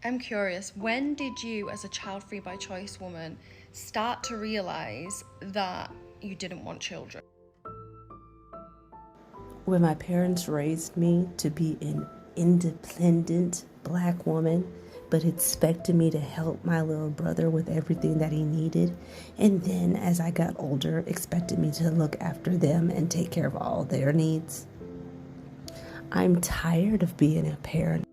I'm curious, when did you, as a child-free by choice woman, start to realize that you didn't want children? When my parents raised me to be an independent Black woman, but expected me to help my little brother with everything that he needed, and then as I got older, expected me to look after them and take care of all their needs. I'm tired of being a parent.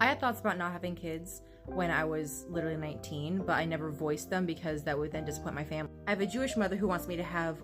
I had thoughts about not having kids when I was literally 19, but I never voiced them because that would then disappoint my family. I have a Jewish mother who wants me to have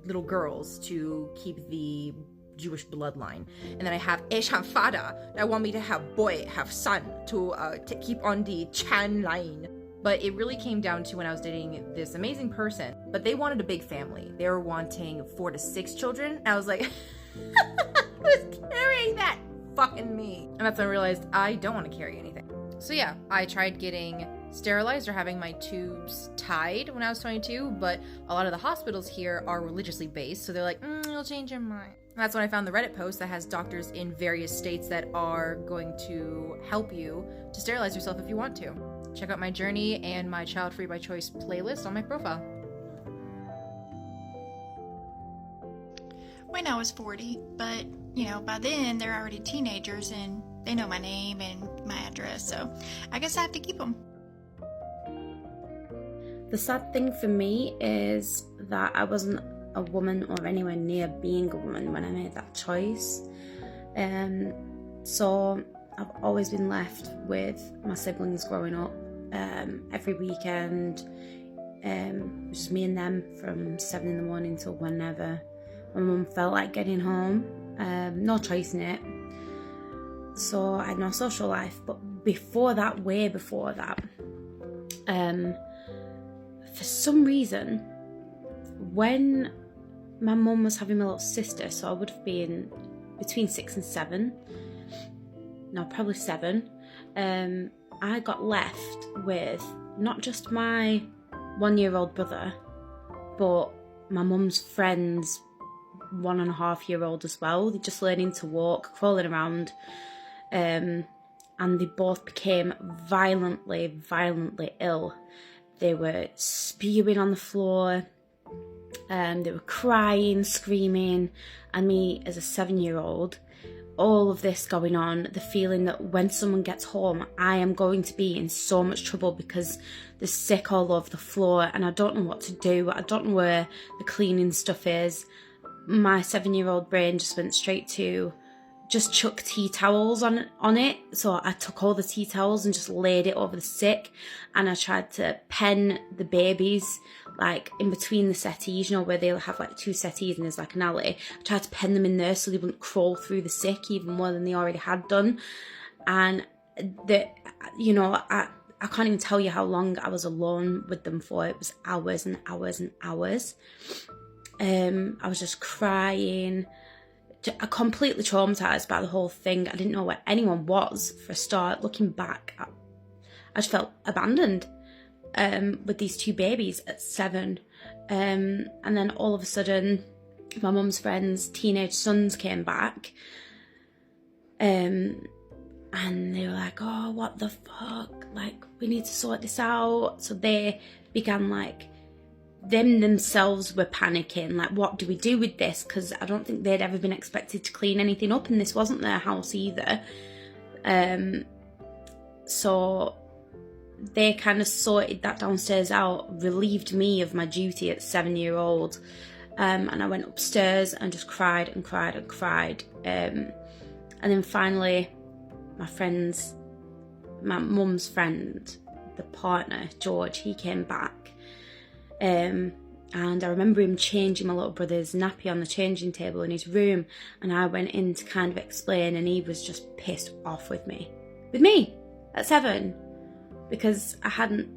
little girls to keep the Jewish bloodline. And then I have Eshan father that want me to have son to keep on the Chan line. But it really came down to when I was dating this amazing person, but they wanted a big family. They were wanting 4 to 6 children. And I was like, who's carrying that? Fucking me. And that's when I realized I don't want to carry anything. So yeah, I tried getting sterilized or having my tubes tied when I was 22, but a lot of the hospitals here are religiously based, so they're like, you'll change your mind. And that's when I found the Reddit post that has doctors in various states that are going to help you to sterilize yourself if you want to. Check out my journey and my Child Free by Choice playlist on my profile. When I was 40, but by then they're already teenagers and they know my name and my address, so I guess I have to keep them. The sad thing for me is that I wasn't a woman or anywhere near being a woman when I made that choice. So I've always been left with my siblings growing up. Every weekend, just me and them from 7 in the morning till whenever my mum felt like getting home. No choice in it. So I had no social life. But before that, way before that, for some reason, when my mum was having my little sister, so I would have been between 6 and 7, no, probably 7, I got left with not just my 1-year-old brother, but my mum's friend's 1.5-year-old as well. They're just learning to walk, crawling around, and they both became violently ill. They were spewing on the floor, they were crying, screaming, and me as a 7-year-old, all of this going on, the feeling that when someone gets home, I am going to be in so much trouble because there's sick all over the floor and I don't know what to do. I don't know where the cleaning stuff is. My 7-year-old brain just went straight to just chuck tea towels on it. So I took all the tea towels and just laid it over the sick, and I tried to pen the babies like in between the settees, where they'll have like 2 settees and there's like an alley. I tried to pen them in there so they wouldn't crawl through the sick even more than they already had done. And I can't even tell you how long I was alone with them for. It was hours and hours and hours. I was just crying, completely traumatised by the whole thing. I didn't know where anyone was for a start. Looking back, I just felt abandoned with these 2 babies at 7. And then all of a sudden, my mum's friends' teenage sons came back. And they were like, oh, what the fuck? Like, we need to sort this out. So they began themselves were panicking, like, what do we do with this? Because I don't think they'd ever been expected to clean anything up, and this wasn't their house either. So they kind of sorted that downstairs out, relieved me of my duty at 7-year-old, and I went upstairs and just cried and cried and cried. And then finally, my mum's friend, the partner, George, he came back. And I remember him changing my little brother's nappy on the changing table in his room, and I went in to kind of explain, and he was just pissed off with me at 7, because I hadn't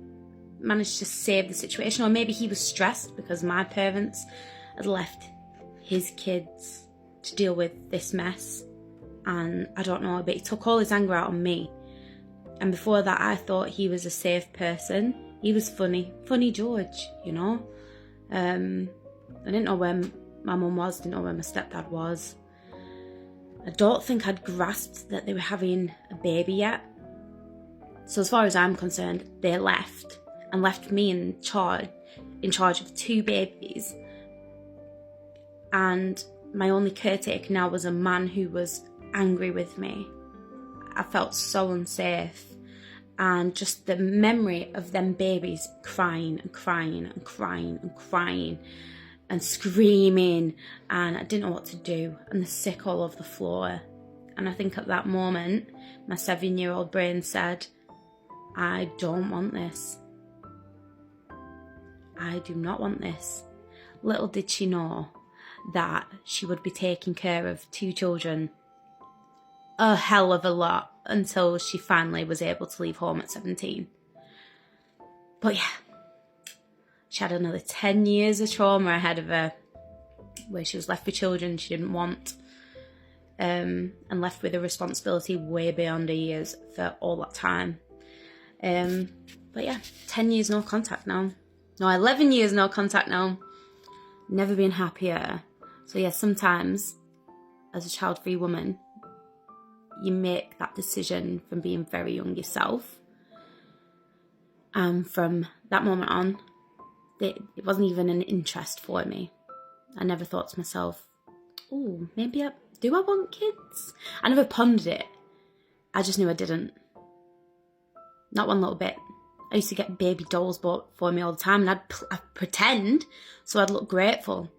managed to save the situation, or maybe he was stressed because my parents had left his kids to deal with this mess, and I don't know, but he took all his anger out on me. And before that, I thought he was a safe person. He was funny George, I didn't know where my mum was, didn't know where my stepdad was. I don't think I'd grasped that they were having a baby yet. So as far as I'm concerned, they left and left me in charge of 2 babies. And my only caretaker now was a man who was angry with me. I felt so unsafe. And just the memory of them babies crying and crying and crying and crying and screaming, and I didn't know what to do, and they're sick all over the floor. And I think at that moment, my 7-year-old brain said, I don't want this. I do not want this. Little did she know that she would be taking care of 2 children a hell of a lot until she finally was able to leave home at 17. But yeah, she had another 10 years of trauma ahead of her, where she was left with children she didn't want, and left with a responsibility way beyond her years for all that time. But yeah, 10 years no contact now. No, 11 years no contact now. Never been happier. So yeah, sometimes as a child-free woman, you make that decision from being very young yourself. And from that moment on, it wasn't even an interest for me. I never thought to myself, oh, maybe do I want kids? I never pondered it. I just knew I didn't. Not one little bit. I used to get baby dolls bought for me all the time, and I'd pretend so I'd look grateful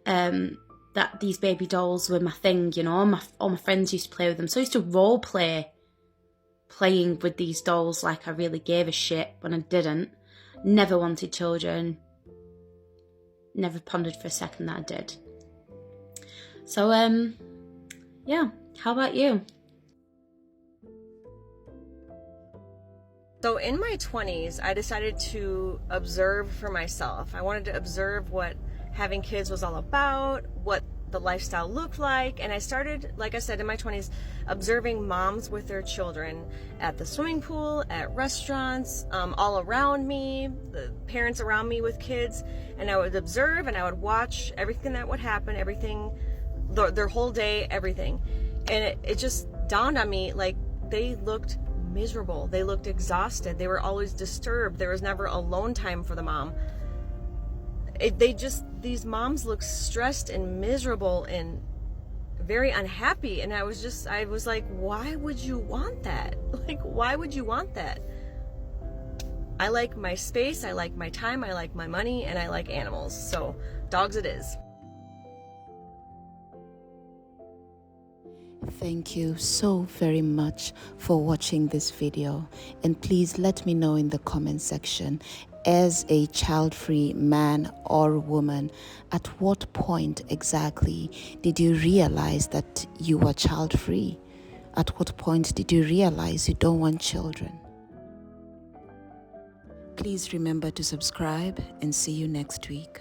that these baby dolls were my thing, you know. All my friends used to play with them. So I used to role play playing with these dolls like I really gave a shit when I didn't. Never wanted children. Never pondered for a second that I did. So, yeah. How about you? So in my 20s, I decided to observe for myself. I wanted to observe what having kids was all about, what the lifestyle looked like, and I started, like I said, in my 20s, observing moms with their children at the swimming pool, at restaurants, all around me, the parents around me with kids, and I would observe and I would watch everything that would happen, everything, their whole day, everything. And it just dawned on me, like, they looked miserable. They looked exhausted. They were always disturbed. There was never alone time for the mom. These moms look stressed and miserable and very unhappy. And I was like, why would you want that? Like, why would you want that? I like my space, I like my time, I like my money, and I like animals. So dogs it is. Thank you so very much for watching this video, and please let me know in the comment section, as a child-free man or woman, at what point exactly did you realize that you were child-free? At what point did you realize you don't want children? Please remember to subscribe, and see you next week.